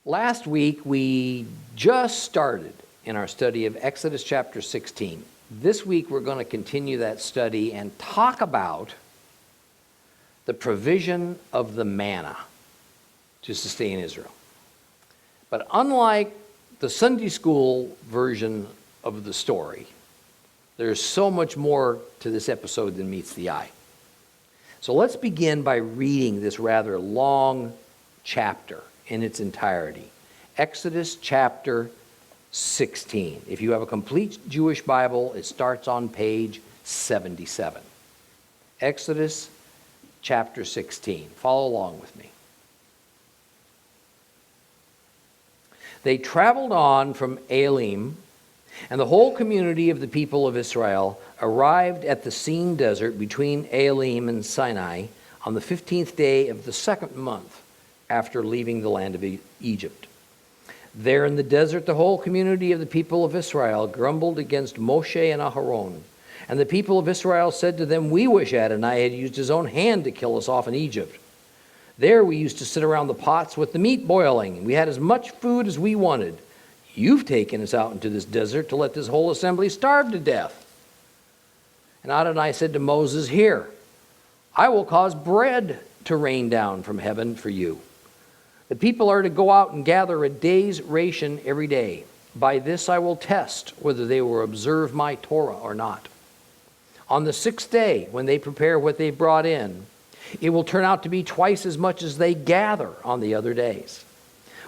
Last week, we just started in our study of Exodus chapter 16. This week, we're going to continue that study and talk about the provision of the manna to sustain Israel. But unlike the Sunday school version of the story, there's so much more to this episode than meets the eye. So let's begin by reading this rather long chapter in its entirety. Exodus chapter 16. If you have a complete Jewish Bible, it starts on page 77. Exodus chapter 16. Follow along with me. They traveled on from Elim, and the whole community of the people of Israel arrived at the Sin desert between Elim and Sinai on the 15th day of the second month after leaving the land of Egypt. There in the desert, the whole community of the people of Israel grumbled against Moshe and Aharon. And the people of Israel said to them, "We wish Adonai had used his own hand to kill us off in Egypt. There we used to sit around the pots with the meat boiling, and we had as much food as we wanted. You've taken us out into this desert to let this whole assembly starve to death." And Adonai said to Moses, "Here, I will cause bread to rain down from heaven for you. The people are to go out and gather a day's ration every day. By this I will test whether they will observe my Torah or not. On the sixth day, when they prepare what they brought in, it will turn out to be twice as much as they gather on the other days."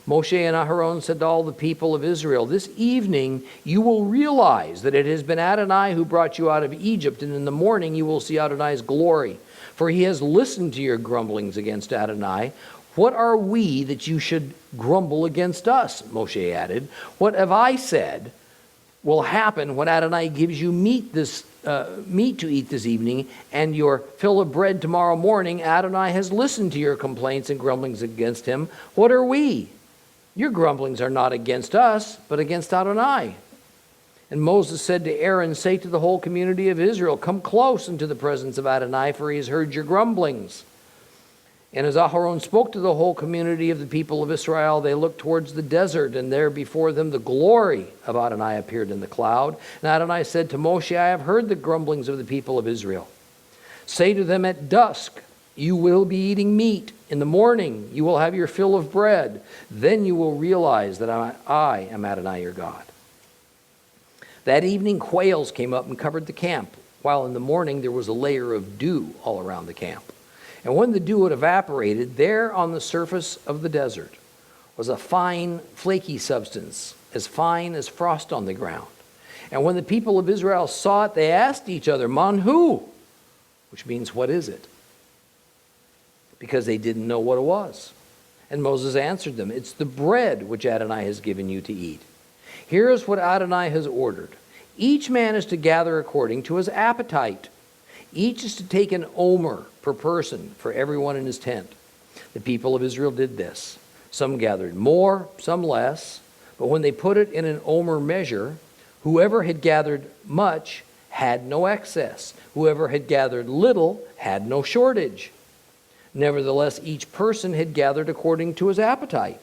Moshe and Aharon said to all the people of Israel, "This evening you will realize that it has been Adonai who brought you out of Egypt, and in the morning you will see Adonai's glory. For he has listened to your grumblings against Adonai. What are we that you should grumble against us?" Moshe added. "What have I said will happen when Adonai gives you meat to eat this evening and your fill of bread tomorrow morning? Adonai has listened to your complaints and grumblings against him. What are we? Your grumblings are not against us, but against Adonai." And Moses said to Aaron, "Say to the whole community of Israel, come close into the presence of Adonai, for he has heard your grumblings." And as Aharon spoke to the whole community of the people of Israel, they looked towards the desert, and there before them the glory of Adonai appeared in the cloud. And Adonai said to Moshe, "I have heard the grumblings of the people of Israel. Say to them, at dusk you will be eating meat. In the morning you will have your fill of bread. Then you will realize that I am Adonai your God." That evening quails came up and covered the camp, while in the morning there was a layer of dew all around the camp. And when the dew had evaporated, there on the surface of the desert was a fine, flaky substance, as fine as frost on the ground. And when the people of Israel saw it, they asked each other, "Manhu," which means, "What is it?" Because they didn't know what it was. And Moses answered them, "It's the bread which Adonai has given you to eat. Here is what Adonai has ordered. Each man is to gather according to his appetite. Each is to take an omer per person for everyone in his tent." The people of Israel did this. Some gathered more, some less, but when they put it in an omer measure, whoever had gathered much had no excess. Whoever had gathered little had no shortage. Nevertheless, each person had gathered according to his appetite.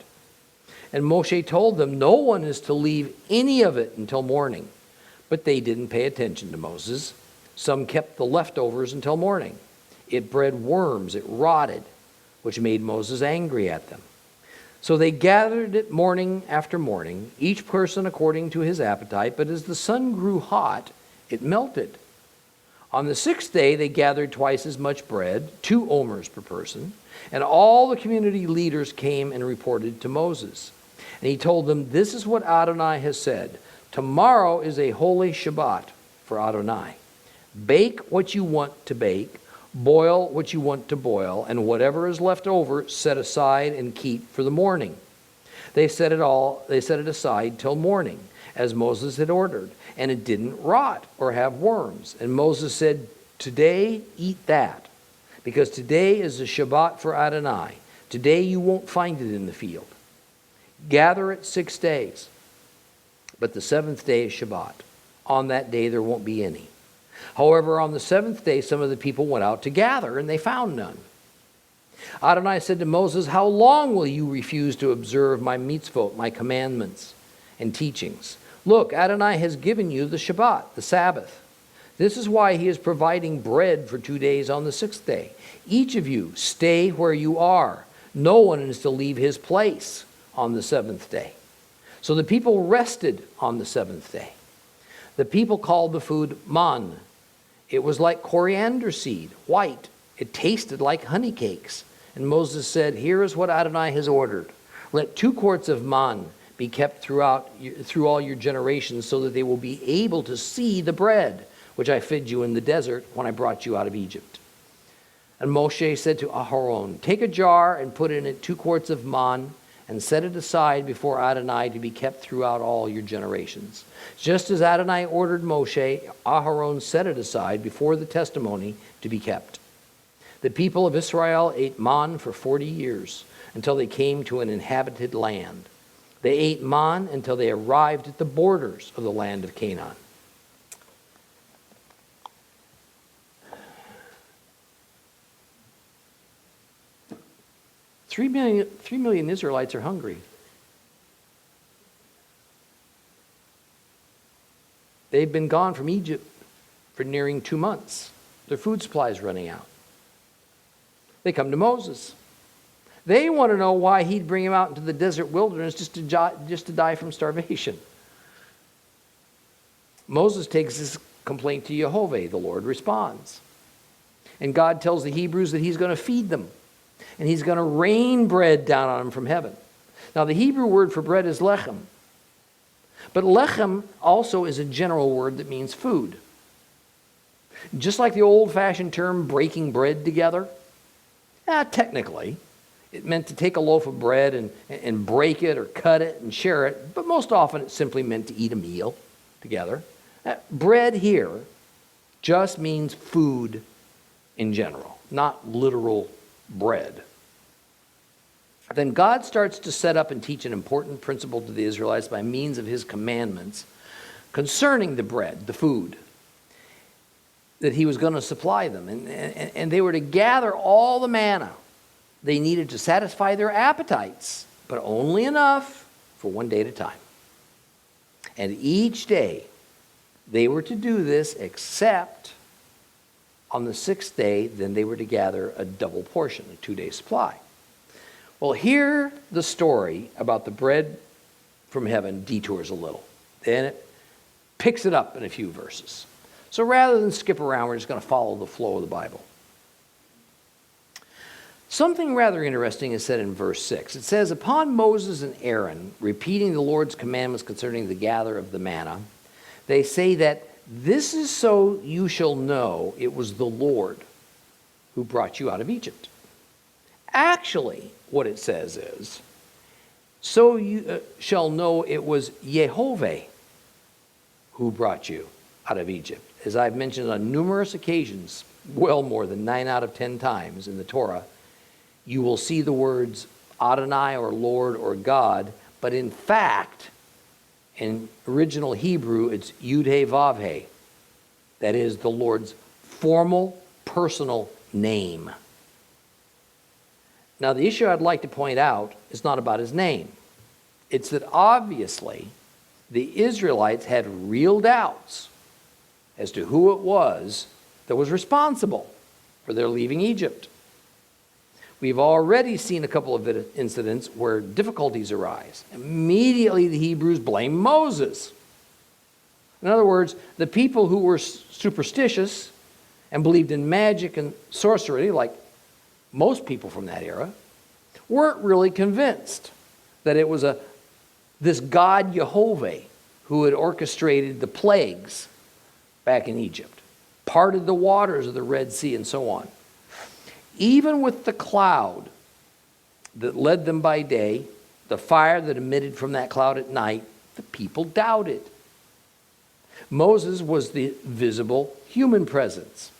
And Moshe told them, "No one is to leave any of it until morning." But they didn't pay attention to Moses. Some kept the leftovers until morning. It bred worms, it rotted, which made Moses angry at them. So they gathered it morning after morning, each person according to his appetite, but as the sun grew hot, it melted. On the sixth day, they gathered twice as much bread, 2 omers per person, and all the community leaders came and reported to Moses. And he told them, "This is what Adonai has said. Tomorrow is a holy Shabbat for Adonai. Bake what you want to bake, boil what you want to boil, and whatever is left over, set aside and keep for the morning." They set it aside till morning, as Moses had ordered, and it didn't rot or have worms. And Moses said, "Today eat that, because today is the Shabbat for Adonai. Today you won't find it in the field. Gather it 6 days, but the 7th day is Shabbat. On that day there won't be any." However, on the 7th day, some of the people went out to gather, and they found none. Adonai said to Moses, how long will you refuse to observe my mitzvot, my commandments and teachings? Look, Adonai has given you the Shabbat, the Sabbath. This is why he is providing bread for 2 days on the 6th day. Each of you stay where you are. No one is to leave his place on the 7th day. So the people rested on the 7th day. The people called the food man. It was like coriander seed, white. It tasted like honey cakes. And Moses said, here is what Adonai has ordered. Let 2 quarts of man be kept through all your generations, so that they will be able to see the bread which I fed you in the desert when I brought you out of Egypt. And Moshe said to Aharon, take a jar and put in it 2 quarts of man, and set it aside before Adonai to be kept throughout all your generations. Just as Adonai ordered Moshe, Aharon set it aside before the testimony to be kept. The people of Israel ate man for 40 years, until they came to an inhabited land. They ate man until they arrived at the borders of the land of Canaan. Three million Israelites are hungry. They've been gone from Egypt for nearing 2 months. Their food supply is running out. They come to Moses. They want to know why he'd bring them out into the desert wilderness just to die from starvation. Moses takes this complaint to Jehovah. The Lord responds. And God tells the Hebrews that he's going to feed them. And he's going to rain bread down on them from heaven. Now, the Hebrew word for bread is lechem. But lechem also is a general word that means food. Just like the old-fashioned term breaking bread together, technically, it meant to take a loaf of bread and break it or cut it and share it, but most often it simply meant to eat a meal together. Bread here just means food in general, not literal bread. Then God starts to set up and teach an important principle to the Israelites by means of his commandments concerning the bread, the food, that he was going to supply them. And they were to gather all the manna they needed to satisfy their appetites, but only enough for 1 day at a time. And each day they were to do this, except on the 6th day, then they were to gather a double portion, a 2-day supply. Well, here the story about the bread from heaven detours a little. Then it picks it up in a few verses. So rather than skip around, we're just going to follow the flow of the Bible. Something rather interesting is said in verse 6. It says, upon Moses and Aaron repeating the Lord's commandments concerning the gather of the manna, they say that this is so you shall know it was the Lord who brought you out of Egypt. Actually, what it says is, so you shall know it was Jehovah who brought you out of Egypt. As I've mentioned on numerous occasions, well more than 9 out of 10 times in the Torah, you will see the words Adonai or Lord or God, but in fact, in original Hebrew, it's Yud-He Vav-He. That is the Lord's formal, personal name. Now, the issue I'd like to point out is not about his name. It's that obviously the Israelites had real doubts as to who it was that was responsible for their leaving Egypt. We've already seen a couple of incidents where difficulties arise. Immediately the Hebrews blame Moses. In other words, the people who were superstitious and believed in magic and sorcery, like most people from that era, weren't really convinced that it was this God Jehovah who had orchestrated the plagues back in Egypt, parted the waters of the Red Sea, and so on. Even with the cloud that led them by day, the fire that emitted from that cloud at night, the people doubted. Moses was the visible human presence.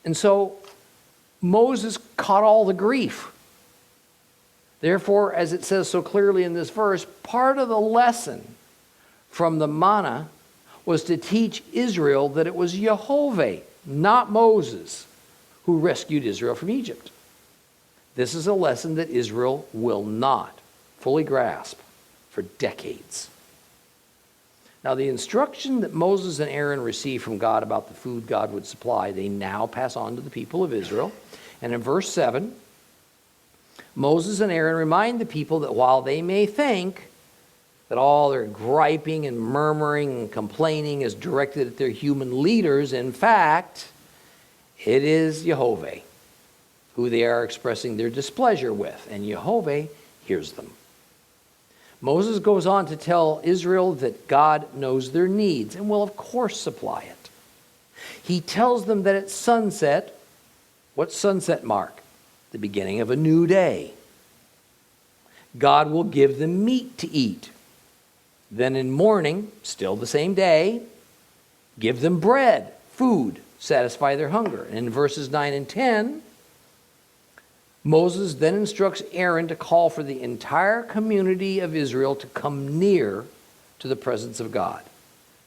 And so Moses caught all the grief. Therefore, as it says so clearly in this verse, part of the lesson from the manna was to teach Israel that it was Jehovah, not Moses, who rescued Israel from Egypt. This is a lesson that Israel will not fully grasp for decades. Now, the instruction that Moses and Aaron received from God about the food God would supply, they now pass on to the people of Israel. And in verse 7, Moses and Aaron remind the people that while they may think that all their griping and murmuring and complaining is directed at their human leaders, in fact, it is Jehovah who they are expressing their displeasure with, and Jehovah hears them. Moses goes on to tell Israel that God knows their needs and will of course supply it. He tells them that at sunset, what's sunset mark? The beginning of a new day. God will give them meat to eat. Then in morning, still the same day, give them bread, food, satisfy their hunger. And in verses 9 and 10, Moses then instructs Aaron to call for the entire community of Israel to come near to the presence of God.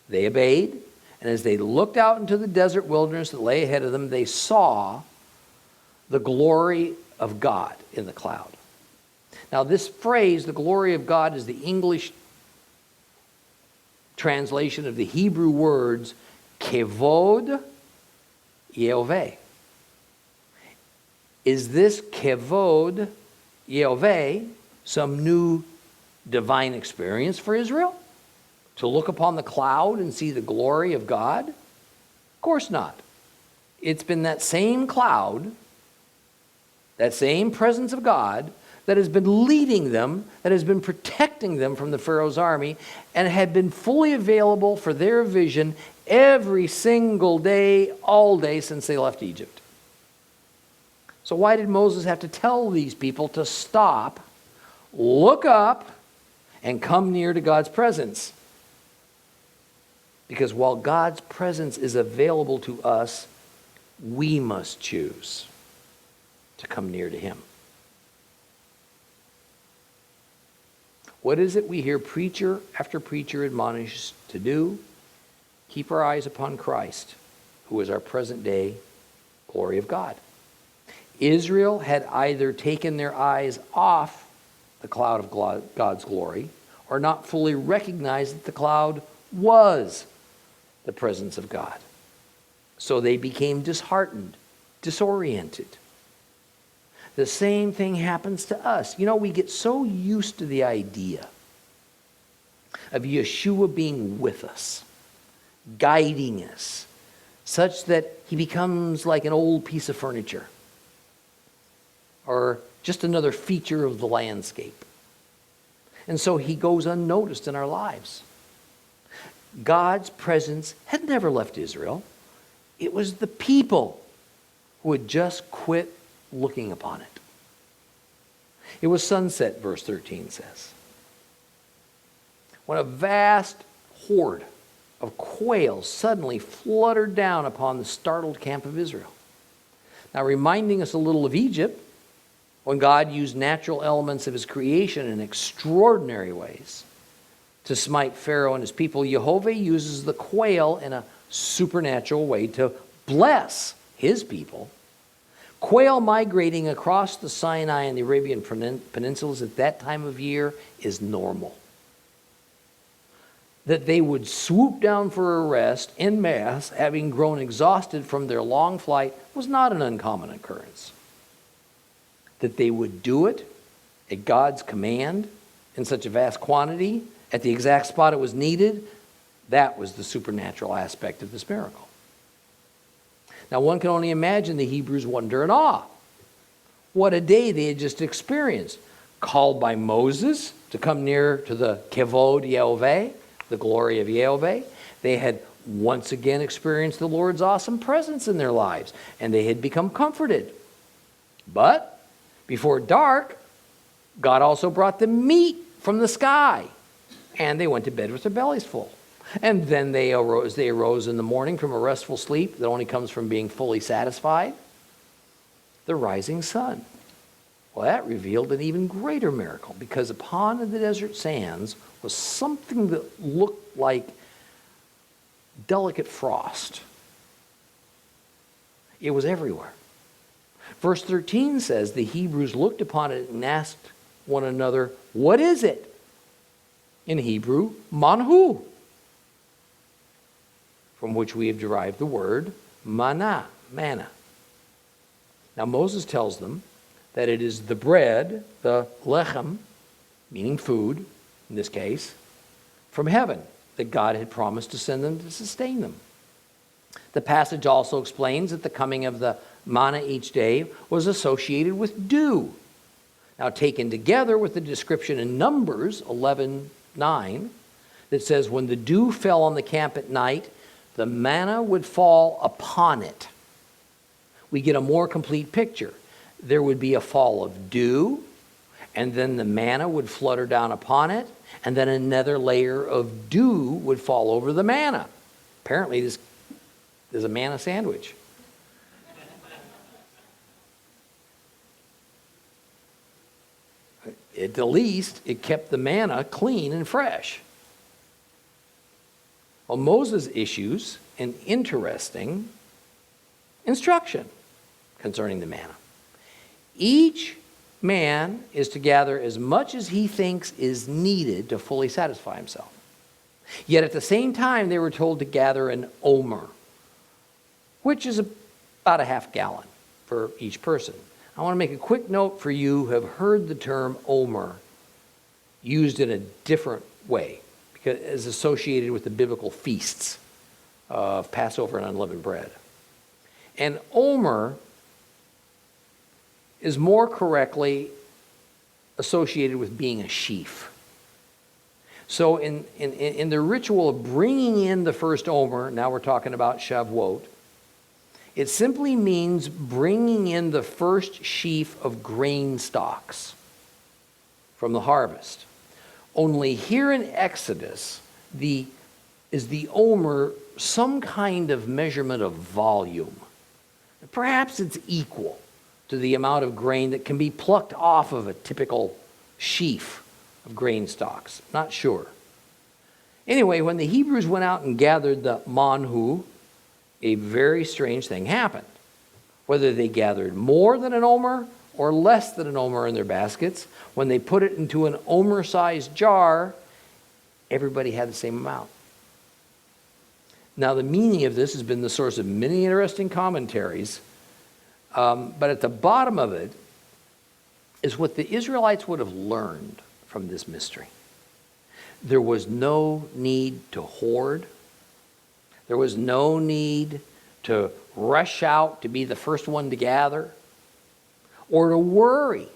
They obeyed, and as they looked out into the desert wilderness that lay ahead of them, they saw the glory of God in the cloud. Now, this phrase, the glory of God, is the English translation of the Hebrew words kevod Yehovah. Is this kevod Yehovah some new divine experience for Israel? To look upon the cloud and see the glory of God? Of course not. It's been that same cloud, that same presence of God, that has been leading them, that has been protecting them from the Pharaoh's army, and had been fully available for their vision every single day, all day since they left Egypt. So why did Moses have to tell these people to stop, look up, and come near to God's presence? Because while God's presence is available to us, we must choose to come near to Him. What is it we hear preacher after preacher admonish to do? Keep our eyes upon Christ, who is our present day glory of God. Israel had either taken their eyes off the cloud of God's glory or not fully recognized that the cloud was the presence of God. So they became disheartened, disoriented. The same thing happens to us. You know, we get so used to the idea of Yeshua being with us, guiding us, such that He becomes like an old piece of furniture or just another feature of the landscape. And so He goes unnoticed in our lives. God's presence had never left Israel. It was the people who had just quit looking upon it. It was sunset, verse 13 says, when a vast horde of quails suddenly fluttered down upon the startled camp of Israel. Now, reminding us a little of Egypt, when God used natural elements of His creation in extraordinary ways to smite Pharaoh and his people, Jehovah uses the quail in a supernatural way to bless His people. Quail migrating across the Sinai and the Arabian peninsulas at that time of year is normal. That they would swoop down for a rest en masse, having grown exhausted from their long flight, was not an uncommon occurrence. That they would do it at God's command in such a vast quantity, at the exact spot it was needed, that was the supernatural aspect of this miracle. Now, one can only imagine the Hebrews' wonder and awe. What a day they had just experienced. Called by Moses to come near to the kevod Yehovah, the glory of Yehovah. They had once again experienced the Lord's awesome presence in their lives, and they had become comforted. But before dark, God also brought them meat from the sky, and they went to bed with their bellies full. And then they arose in the morning from a restful sleep that only comes from being fully satisfied. The rising sun. Well, that revealed an even greater miracle, because upon the desert sands was something that looked like delicate frost. It was everywhere. Verse 13 says, the Hebrews looked upon it and asked one another, what is it? In Hebrew, manhu, from which we have derived the word manna, manna. Now Moses tells them that it is the bread, the lechem, meaning food, in this case, from heaven, that God had promised to send them to sustain them. The passage also explains that the coming of the manna each day was associated with dew. Now, taken together with the description in Numbers 11:9 that says, when the dew fell on the camp at night, the manna would fall upon it. We get a more complete picture. There would be a fall of dew, and then the manna would flutter down upon it, and then another layer of dew would fall over the manna. Apparently, there's a manna sandwich. At the least, it kept the manna clean and fresh. Well, Moses issues an interesting instruction concerning the manna. Each man is to gather as much as he thinks is needed to fully satisfy himself. Yet at the same time, they were told to gather an omer, which is about a half gallon for each person. I want to make a quick note for you who have heard the term omer used in a different way, because it's associated with the biblical feasts of Passover and unleavened bread. And omer is more correctly associated with being a sheaf. So in the ritual of bringing in the first omer, now we're talking about Shavuot, it simply means bringing in the first sheaf of grain stalks from the harvest. Only here in Exodus, is the omer some kind of measurement of volume. Perhaps it's equal to the amount of grain that can be plucked off of a typical sheaf of grain stalks. Not sure. Anyway, when the Hebrews went out and gathered the manhu, a very strange thing happened. Whether they gathered more than an omer or less than an omer in their baskets, when they put it into an omer-sized jar, everybody had the same amount. Now, the meaning of this has been the source of many interesting commentaries, but at the bottom of it is what the Israelites would have learned from this mystery. There was no need to hoard. There was no need to rush out to be the first one to gather, or to worry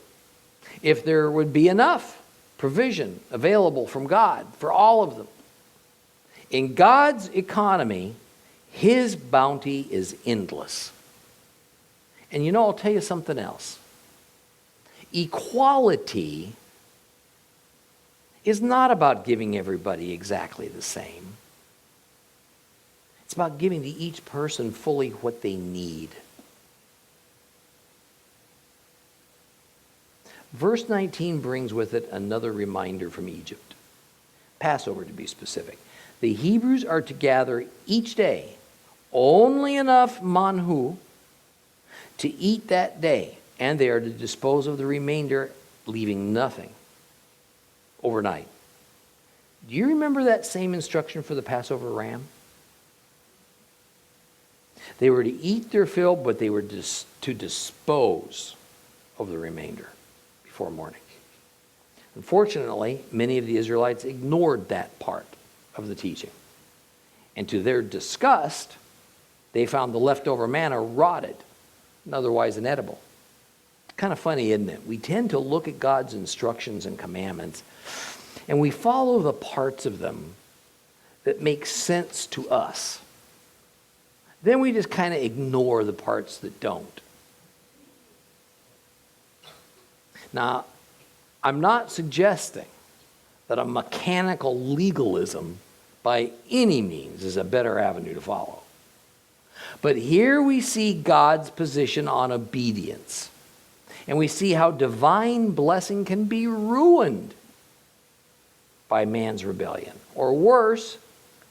if there would be enough provision available from God for all of them. In God's economy, His bounty is endless. And you know, I'll tell you something else. Equality is not about giving everybody exactly the same. It's about giving to each person fully what they need. Verse 19 brings with it another reminder from Egypt. Passover, to be specific. The Hebrews are to gather each day only enough manhu to eat that day, and they are to dispose of the remainder, leaving nothing overnight. Do you remember that same instruction for the Passover ram? They were to eat their fill, but they were to dispose of the remainder before morning. Unfortunately, many of the Israelites ignored that part of the teaching. And to their disgust, they found the leftover manna rotted and otherwise inedible. Kind of funny, isn't it? We tend to look at God's instructions and commandments, and we follow the parts of them that make sense to us. Then we just kind of ignore the parts that don't. Now, I'm not suggesting that a mechanical legalism by any means is a better avenue to follow. But here we see God's position on obedience. And we see how divine blessing can be ruined by man's rebellion. Or worse,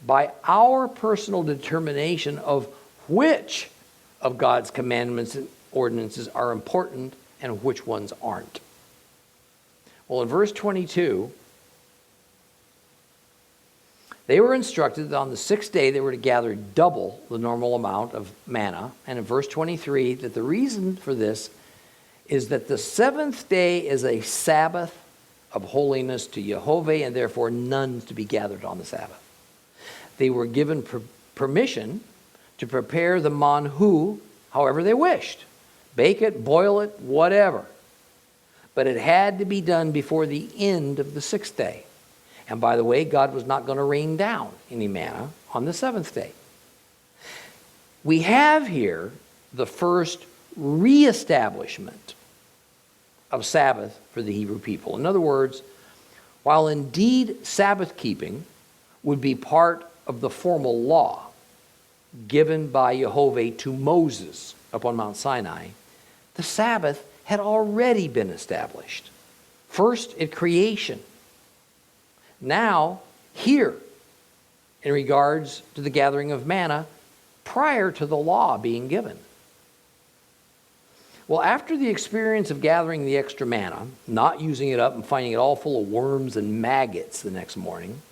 by our personal determination of which of God's commandments ordinances are important and which ones aren't. Well, in verse 22, they were instructed that on the sixth day they were to gather double the normal amount of manna. And in verse 23, that the reason for this is that the seventh day is a Sabbath of holiness to Jehovah, and therefore none to be gathered on the Sabbath. They were given permission to prepare the manhu however they wished. Bake it, boil it, whatever. But it had to be done before the end of the sixth day. And by the way, God was not going to rain down any manna on the seventh day. We have here the first reestablishment of Sabbath for the Hebrew people. In other words, while indeed Sabbath keeping would be part of the formal law given by Jehovah to Moses upon Mount Sinai, the Sabbath had already been established. First at creation. Now, here, in regards to the gathering of manna, prior to the law being given. Well, after the experience of gathering the extra manna, not using it up and finding it all full of worms and maggots the next morning,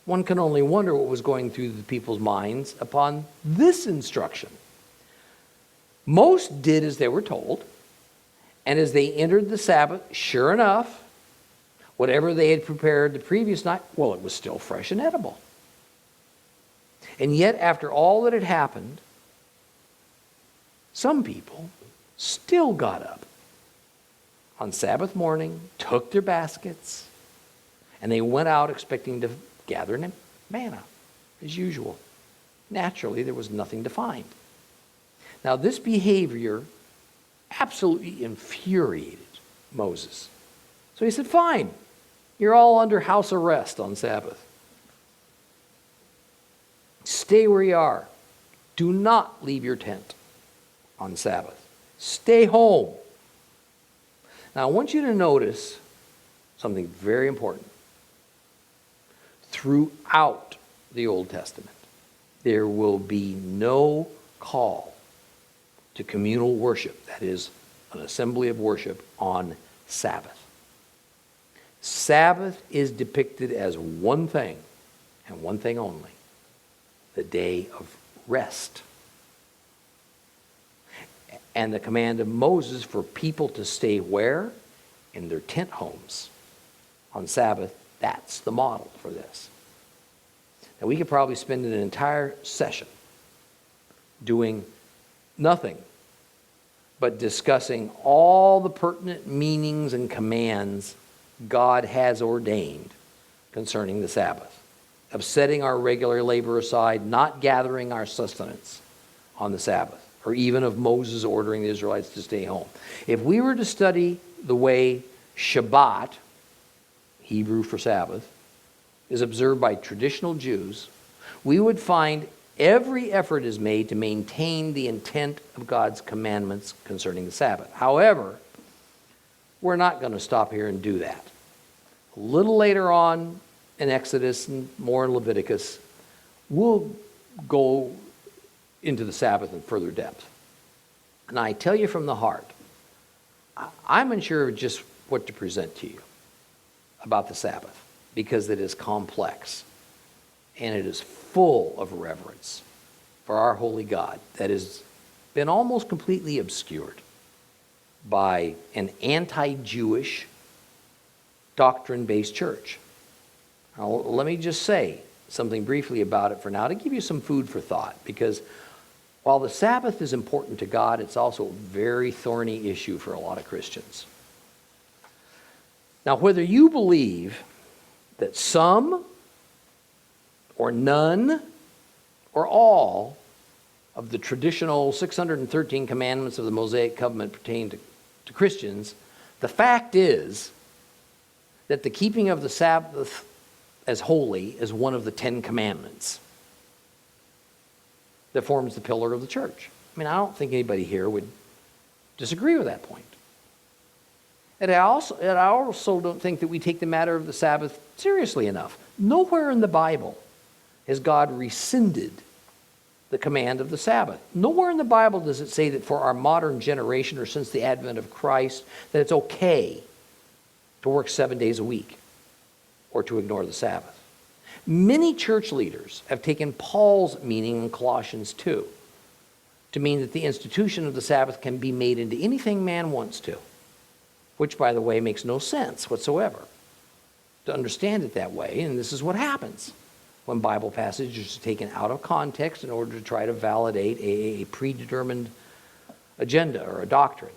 one can only wonder what was going through the people's minds upon this instruction. Most did as they were told, and as they entered the Sabbath, sure enough, whatever they had prepared the previous night, well, it was still fresh and edible. And yet, after all that had happened, some people still got up on Sabbath morning, took their baskets, and they went out expecting to gather manna, as usual. Naturally, there was nothing to find. Now, this behavior absolutely infuriated Moses. So he said, fine, you're all under house arrest on Sabbath. Stay where you are. Do not leave your tent on Sabbath. Stay home. Now, I want you to notice something very important. Throughout the Old Testament, there will be no call to communal worship, that is, an assembly of worship on Sabbath. Sabbath is depicted as one thing, and one thing only, the day of rest. And the command of Moses for people to stay where? In their tent homes on Sabbath. That's the model for this. Now, we could probably spend an entire session doing nothing but discussing all the pertinent meanings and commands God has ordained concerning the Sabbath, of setting our regular labor aside, not gathering our sustenance on the Sabbath, or even of Moses ordering the Israelites to stay home. If we were to study the way Shabbat, Hebrew for Sabbath, is observed by traditional Jews, we would find every effort is made to maintain the intent of God's commandments concerning the Sabbath. However, we're not going to stop here and do that. A little later on in Exodus and more in Leviticus, we'll go into the Sabbath in further depth. And I tell you from the heart, I'm unsure of just what to present to you about the Sabbath, because it is complex and it is full of reverence for our holy God that has been almost completely obscured by an anti-Jewish doctrine-based church. Now, let me just say something briefly about it for now to give you some food for thought, because while the Sabbath is important to God, it's also a very thorny issue for a lot of Christians. Now, whether you believe that some or none or all of the traditional 613 commandments of the Mosaic covenant pertain to Christians, the fact is that the keeping of the Sabbath as holy is one of the 10 commandments that forms the pillar of the church. I mean, I don't think anybody here would disagree with that point. And I also don't think that we take the matter of the Sabbath seriously enough. Nowhere in the Bible has God rescinded the command of the Sabbath. Nowhere in the Bible does it say that for our modern generation or since the advent of Christ that it's okay to work 7 days a week or to ignore the Sabbath. Many church leaders have taken Paul's meaning in Colossians 2 to mean that the institution of the Sabbath can be made into anything man wants to, which, by the way, makes no sense whatsoever to understand it that way. And this is what happens when Bible passages are taken out of context in order to try to validate a predetermined agenda or a doctrine.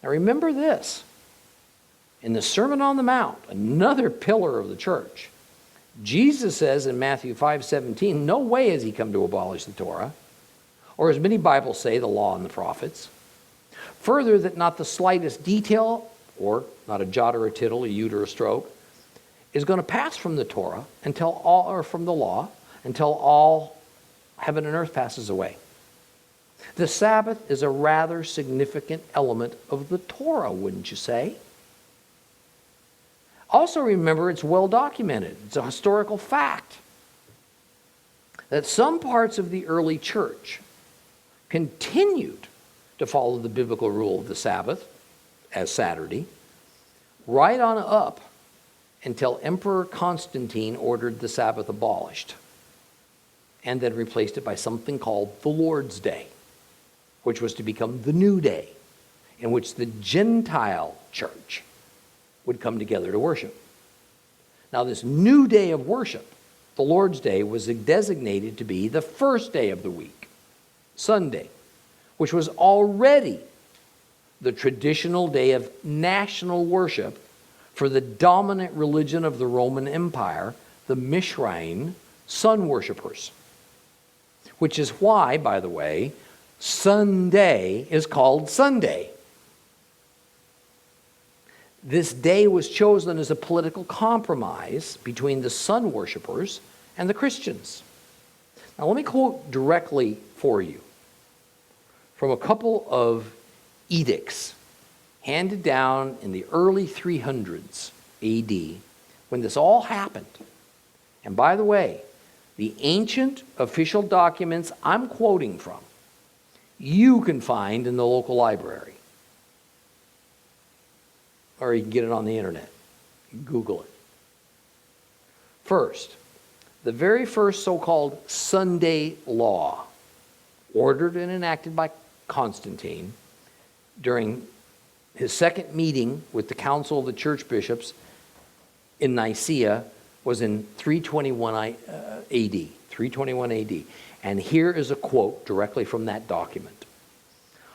Now remember this. In the Sermon on the Mount, another pillar of the church, Jesus says in Matthew 5:17, no way has he come to abolish the Torah, or as many Bibles say, the law and the prophets. Further, that not the slightest detail, or not a jot or a tittle, a jot or a stroke, is going to pass from the Torah until all, or from the law, until all heaven and earth passes away. The Sabbath is a rather significant element of the Torah, wouldn't you say? Also remember, it's well documented. It's a historical fact that some parts of the early church continued to follow the biblical rule of the Sabbath as Saturday, right on up until Emperor Constantine ordered the Sabbath abolished and then replaced it by something called the Lord's Day, which was to become the new day in which the Gentile church would come together to worship. Now, this new day of worship, the Lord's Day, was designated to be the first day of the week, Sunday, which was already the traditional day of national worship for the dominant religion of the Roman Empire, the Mishraim sun worshippers, which is why, by the way, Sunday is called Sunday. This day was chosen as a political compromise between the sun worshipers and the Christians. Now let me quote directly for you from a couple of edicts handed down in the early 300s AD when this all happened. And by the way, the ancient official documents I'm quoting from, you can find in the local library. Or you can get it on the internet. Google it. First, the very first so-called Sunday law, ordered and enacted by Constantine during his second meeting with the Council of the Church Bishops in Nicaea, was in 321 AD. 321 AD. And here is a quote directly from that document.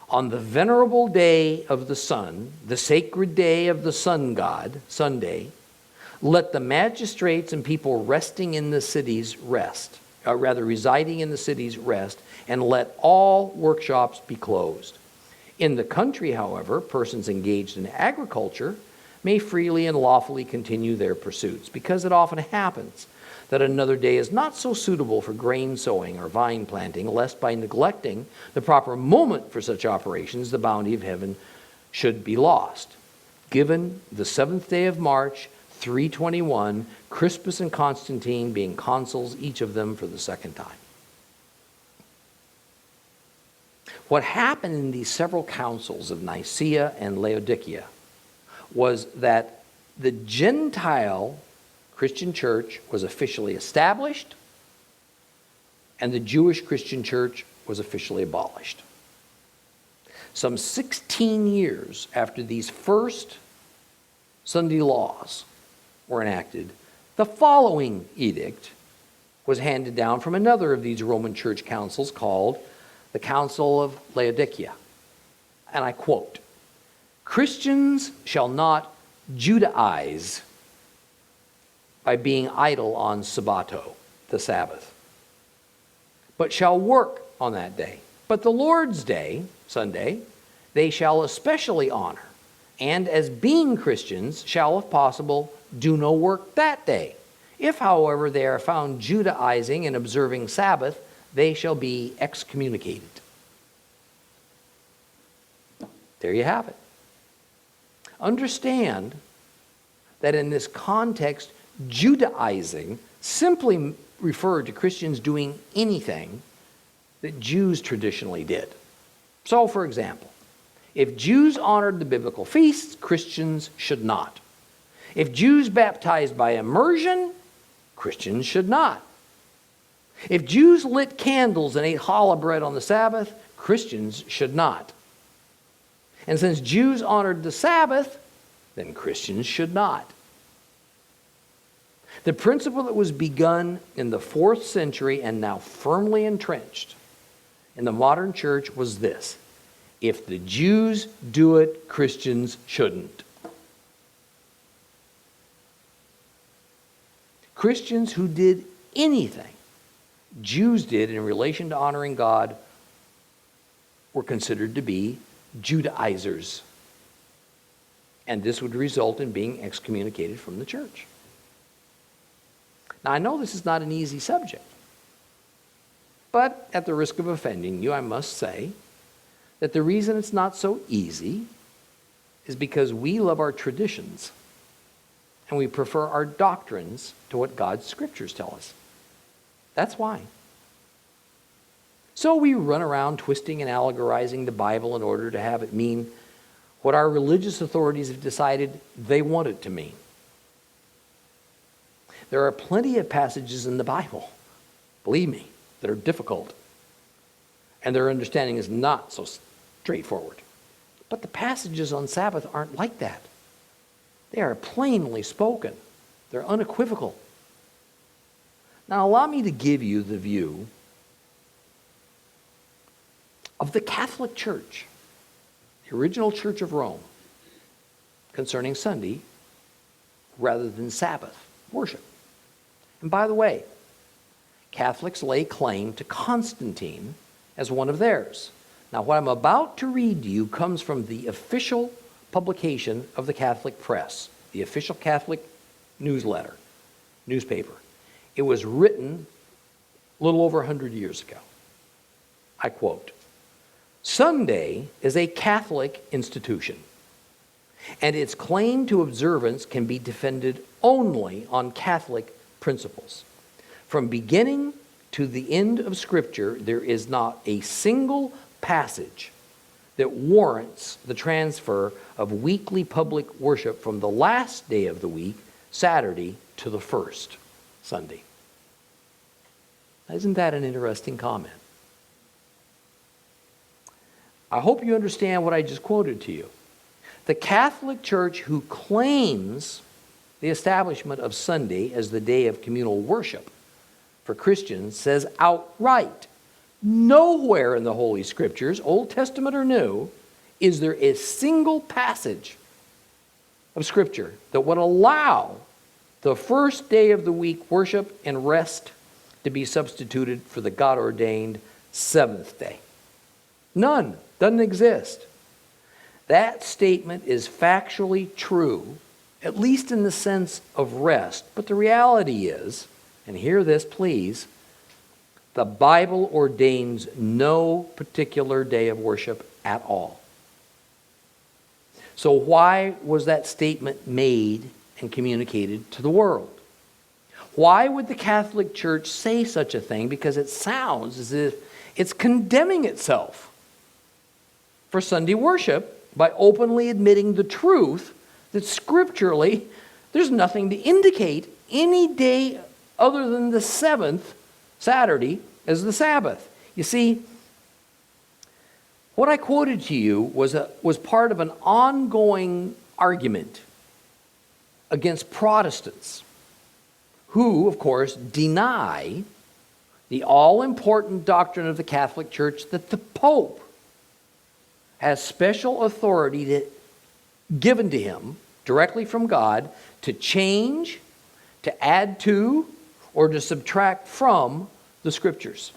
On the venerable day of the sun, the sacred day of the sun god, Sunday, let the magistrates and people resting in the cities rest, residing in the cities rest, and let all workshops be closed. In the country, however, persons engaged in agriculture may freely and lawfully continue their pursuits, because it often happens that another day is not so suitable for grain sowing or vine planting, lest by neglecting the proper moment for such operations, the bounty of heaven should be lost. Given the 7th day of March, 321, Crispus and Constantine being consuls, each of them for the second time. What happened in these several councils of Nicaea and Laodicea was that the Gentile Christian church was officially established and the Jewish Christian church was officially abolished. Some 16 years after these first Sunday laws were enacted, the following edict was handed down from another of these Roman church councils called the Council of Laodicea. And I quote, Christians shall not Judaize by being idle on Sabbato, the Sabbath, but shall work on that day. But the Lord's Day, Sunday, they shall especially honor, and as being Christians shall, if possible, do no work that day. If, however, they are found Judaizing and observing Sabbath, they shall be excommunicated. There you have it. Understand that in this context, Judaizing simply referred to Christians doing anything that Jews traditionally did. So, for example, if Jews honored the biblical feasts, Christians should not. If Jews baptized by immersion, Christians should not. If Jews lit candles and ate challah bread on the Sabbath, Christians should not. And since Jews honored the Sabbath, then Christians should not. The principle that was begun in the 4th century and now firmly entrenched in the modern church was this: if the Jews do it, Christians shouldn't. Christians who did anything Jews did in relation to honoring God were considered to be Judaizers. And this would result in being excommunicated from the church. Now, I know this is not an easy subject, but at the risk of offending you, I must say that the reason it's not so easy is because we love our traditions and we prefer our doctrines to what God's scriptures tell us. That's why. So we run around twisting and allegorizing the Bible in order to have it mean what our religious authorities have decided they want it to mean. There are plenty of passages in the Bible, believe me, that are difficult, and their understanding is not so straightforward. But the passages on Sabbath aren't like that. They are plainly spoken. They're unequivocal. Now, allow me to give you the view of the Catholic Church, the original Church of Rome, concerning Sunday rather than Sabbath worship. And by the way, Catholics lay claim to Constantine as one of theirs. Now, what I'm about to read to you comes from the official publication of the Catholic press, the official Catholic newspaper. It was written a little over 100 years ago. I quote, "Sunday is a Catholic institution, and its claim to observance can be defended only on Catholic principles. From beginning to the end of Scripture, there is not a single passage that warrants the transfer of weekly public worship from the last day of the week, Saturday, to the first, Sunday." Isn't that an interesting comment? I hope you understand what I just quoted to you. The Catholic Church, who claims the establishment of Sunday as the day of communal worship for Christians, says outright, nowhere in the Holy Scriptures, Old Testament or New, is there a single passage of Scripture that would allow the first day of the week worship and rest to be substituted for the God-ordained seventh day. None. Doesn't exist. That statement is factually true, at least in the sense of rest. But the reality is, and hear this please, the Bible ordains no particular day of worship at all. So why was that statement made and communicated to the world? Why would the Catholic Church say such a thing? Because it sounds as if it's condemning itself for Sunday worship by openly admitting the truth that scripturally there's nothing to indicate any day other than the seventh, Saturday, as the Sabbath. You see, what I quoted to you was part of an ongoing argument against Protestants who, of course, deny the all-important doctrine of the Catholic Church that the Pope has special authority given to him directly from God to change, to add to, or to subtract from the Scriptures.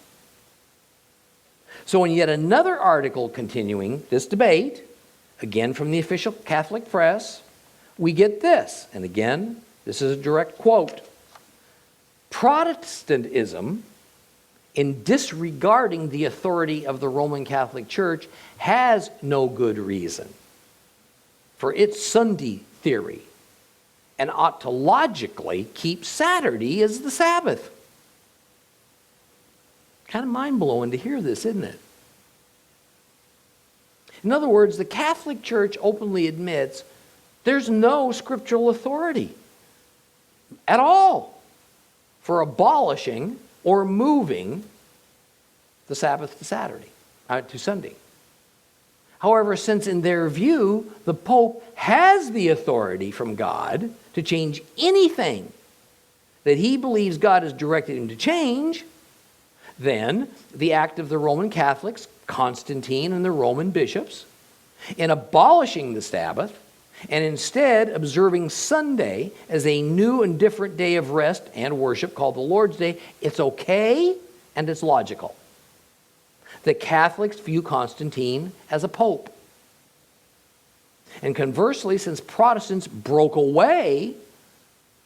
So in yet another article continuing this debate, again from the official Catholic press, we get this, and again, this is a direct quote: "Protestantism, in disregarding the authority of the Roman Catholic Church, has no good reason for its Sunday theory and ought to logically keep Saturday as the Sabbath." Kind of mind-blowing to hear this, isn't it? In other words, the Catholic Church openly admits there's no scriptural authority at all for abolishing or moving the Sabbath to Sunday. However, since in their view, the Pope has the authority from God to change anything that he believes God has directed him to change, then the act of the Roman Catholics, Constantine and the Roman bishops, in abolishing the Sabbath and instead observing Sunday as a new and different day of rest and worship called the Lord's Day, it's okay and it's logical. The Catholics view Constantine as a pope. And conversely, since Protestants broke away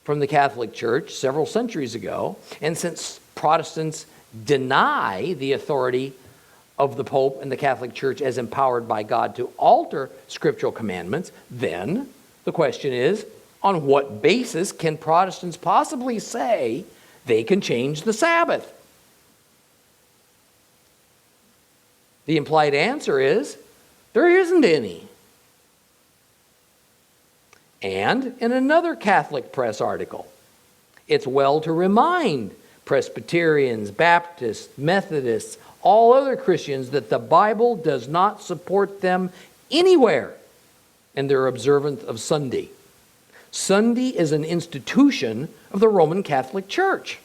from the Catholic Church several centuries ago, and since Protestants deny the authority of the Pope and the Catholic Church as empowered by God to alter scriptural commandments, then the question is, on what basis can Protestants possibly say they can change the Sabbath? The implied answer is, there isn't any. And in another Catholic press article, it's well to remind Presbyterians, Baptists, Methodists, all other Christians that the Bible does not support them anywhere in their observance of Sunday. Sunday is an institution of the Roman Catholic Church.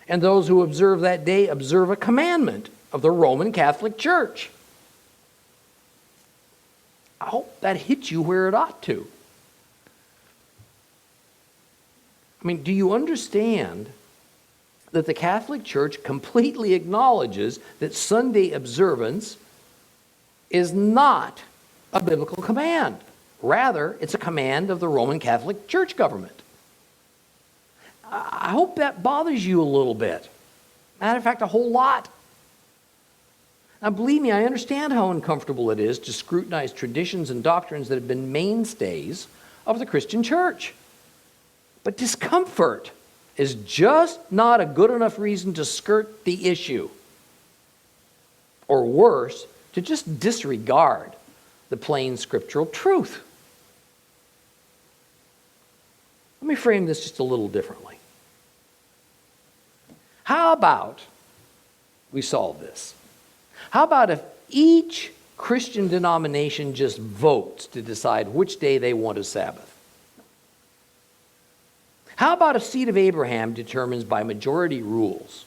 And those who observe that day observe a commandment of the Roman Catholic Church. I hope that hits you where it ought to. I mean, do you understand that the Catholic Church completely acknowledges that Sunday observance is not a biblical command? Rather, it's a command of the Roman Catholic Church government. I hope that bothers you a little bit. Matter of fact, a whole lot. Now, believe me, I understand how uncomfortable it is to scrutinize traditions and doctrines that have been mainstays of the Christian church. But discomfort is just not a good enough reason to skirt the issue. Or worse, to just disregard the plain scriptural truth. Let me frame this just a little differently. How about we solve this? How about if each Christian denomination just votes to decide which day they want a Sabbath? How about if Seed of Abraham determines by majority rules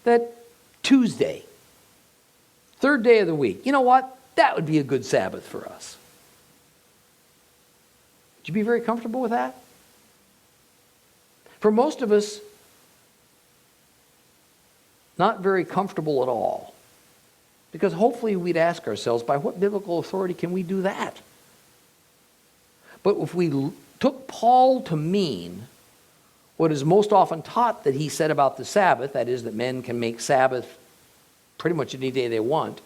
that Tuesday, third day of the week, you know what? That would be a good Sabbath for us. Would you be very comfortable with that? For most of us, not very comfortable at all. Because hopefully we'd ask ourselves, by what biblical authority can we do that? But if we took Paul to mean what is most often taught that he said about the Sabbath, that is, that men can make Sabbath pretty much any day they want,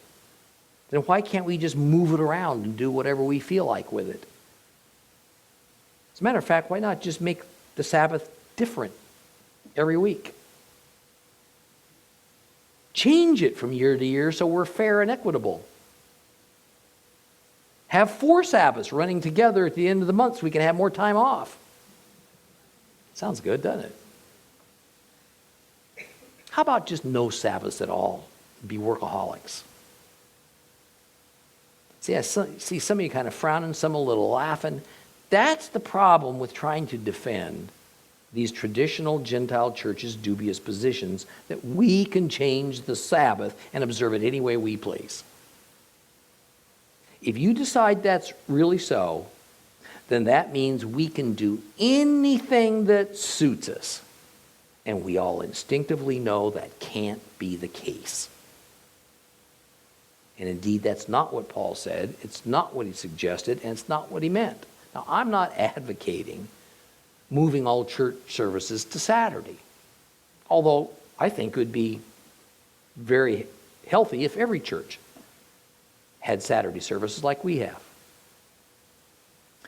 then why can't we just move it around and do whatever we feel like with it? As a matter of fact, why not just make the Sabbath different every week? Change it from year to year so we're fair and equitable. Have 4 Sabbaths running together at the end of the month so we can have more time off. Sounds good, doesn't it? How about just no Sabbaths at all? Be workaholics. See, I see some of you kind of frowning, some a little laughing. That's the problem with trying to defend these traditional Gentile churches' dubious positions that we can change the Sabbath and observe it any way we please. If you decide that's really so, then that means we can do anything that suits us. And we all instinctively know that can't be the case. And indeed, that's not what Paul said. It's not what he suggested, and it's not what he meant. Now, I'm not advocating moving all church services to Saturday, although I think it would be very healthy if every church had Saturday services like we have.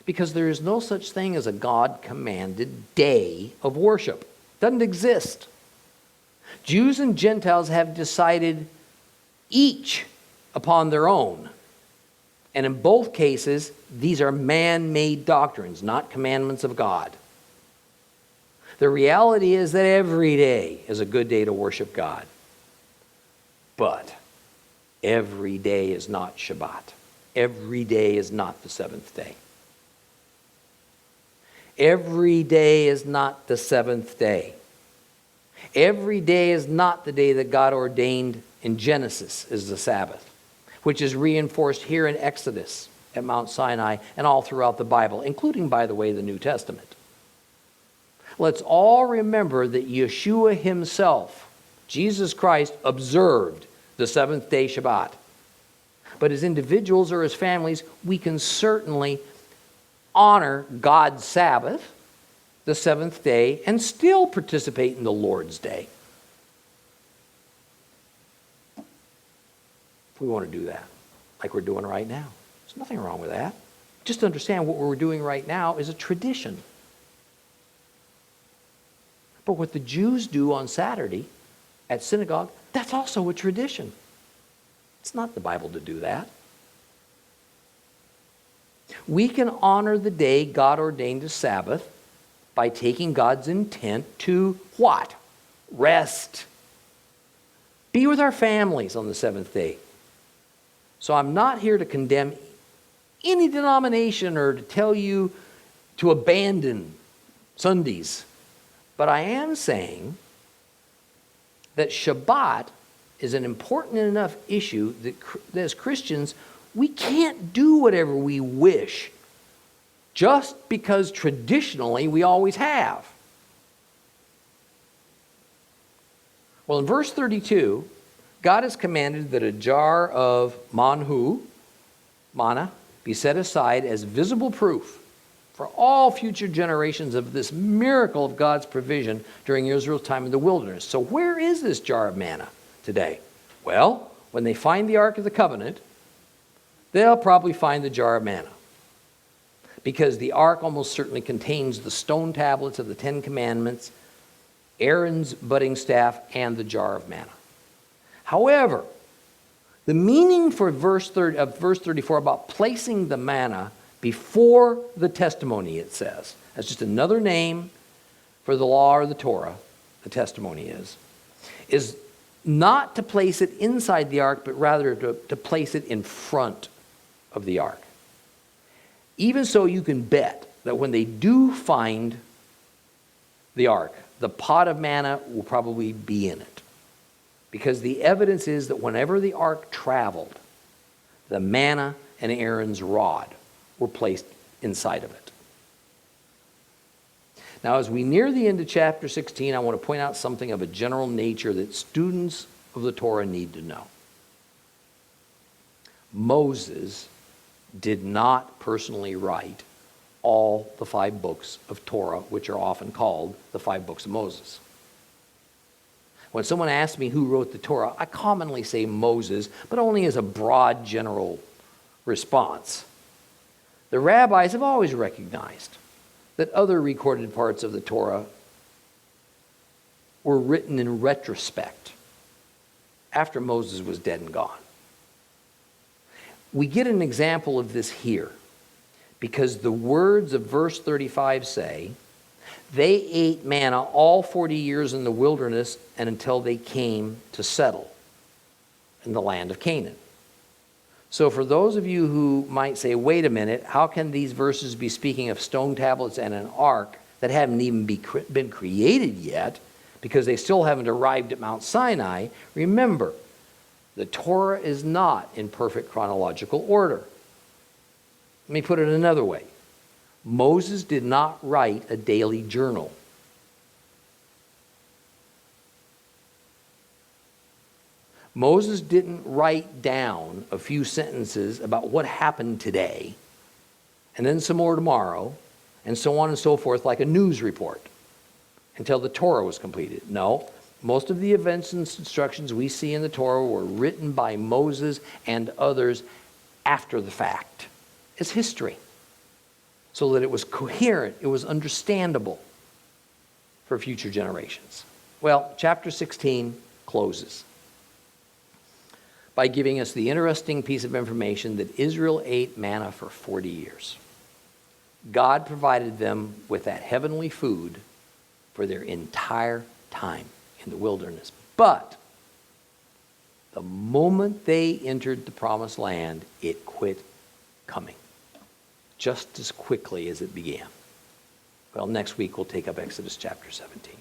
Because there is no such thing as a God-commanded day of worship. It doesn't exist. Jews and Gentiles have decided each upon their own. And in both cases, these are man-made doctrines, not commandments of God. The reality is that every day is a good day to worship God. But every day is not Shabbat. Every day is not the seventh day. Every day is not the seventh day. Every day is not the day that God ordained in Genesis as the Sabbath, which is reinforced here in Exodus at Mount Sinai and all throughout the Bible, including, by the way, the New Testament. Let's all remember that Yeshua himself, Jesus Christ, observed the seventh day Shabbat. But as individuals or as families, we can certainly honor God's Sabbath, the seventh day, and still participate in the Lord's Day. If we want to do that, like we're doing right now. There's nothing wrong with that. Just understand what we're doing right now is a tradition. But what the Jews do on Saturday at synagogue, that's also a tradition. It's not the Bible to do that. We can honor the day God ordained as Sabbath by taking God's intent to what? Rest. Be with our families on the seventh day. So I'm not here to condemn any denomination or to tell you to abandon Sundays. But I am saying that Shabbat is an important enough issue that as Christians, we can't do whatever we wish just because traditionally we always have. Well, in verse 32, God has commanded that a jar of manna, be set aside as visible proof for all future generations of this miracle of God's provision during Israel's time in the wilderness. So where is this jar of manna today? Well, when they find the Ark of the Covenant, they'll probably find the jar of manna, because the Ark almost certainly contains the stone tablets of the Ten Commandments, Aaron's budding staff, and the jar of manna. However, the meaning for verse 34 about placing the manna before the testimony, it says, that's just another name for the law or the Torah, the testimony is not to place it inside the ark, but rather to place it in front of the ark. Even so, you can bet that when they do find the ark, the pot of manna will probably be in it. Because the evidence is that whenever the ark traveled, the manna and Aaron's rod were placed inside of it. Now, as we near the end of chapter 16, I want to point out something of a general nature that students of the Torah need to know. Moses did not personally write all the 5 books of Torah, which are often called the 5 books of Moses. When someone asks me who wrote the Torah, I commonly say Moses, but only as a broad general response. The rabbis have always recognized that other recorded parts of the Torah were written in retrospect after Moses was dead and gone. We get an example of this here because the words of verse 35 say, they ate manna all 40 years in the wilderness and until they came to settle in the land of Canaan. So for those of you who might say, wait a minute, how can these verses be speaking of stone tablets and an ark that haven't even been created yet because they still haven't arrived at Mount Sinai? Remember, the Torah is not in perfect chronological order. Let me put it another way. Moses did not write a daily journal. Moses didn't write down a few sentences about what happened today, and then some more tomorrow, and so on and so forth, like a news report, until the Torah was completed. No, most of the events and instructions we see in the Torah were written by Moses and others after the fact. It's history. So that it was coherent, it was understandable for future generations. Well, chapter 16 closes by giving us the interesting piece of information that Israel ate manna for 40 years. God provided them with that heavenly food for their entire time in the wilderness. But the moment they entered the promised land, it quit coming, just as quickly as it began. Well, next week we'll take up Exodus chapter 17.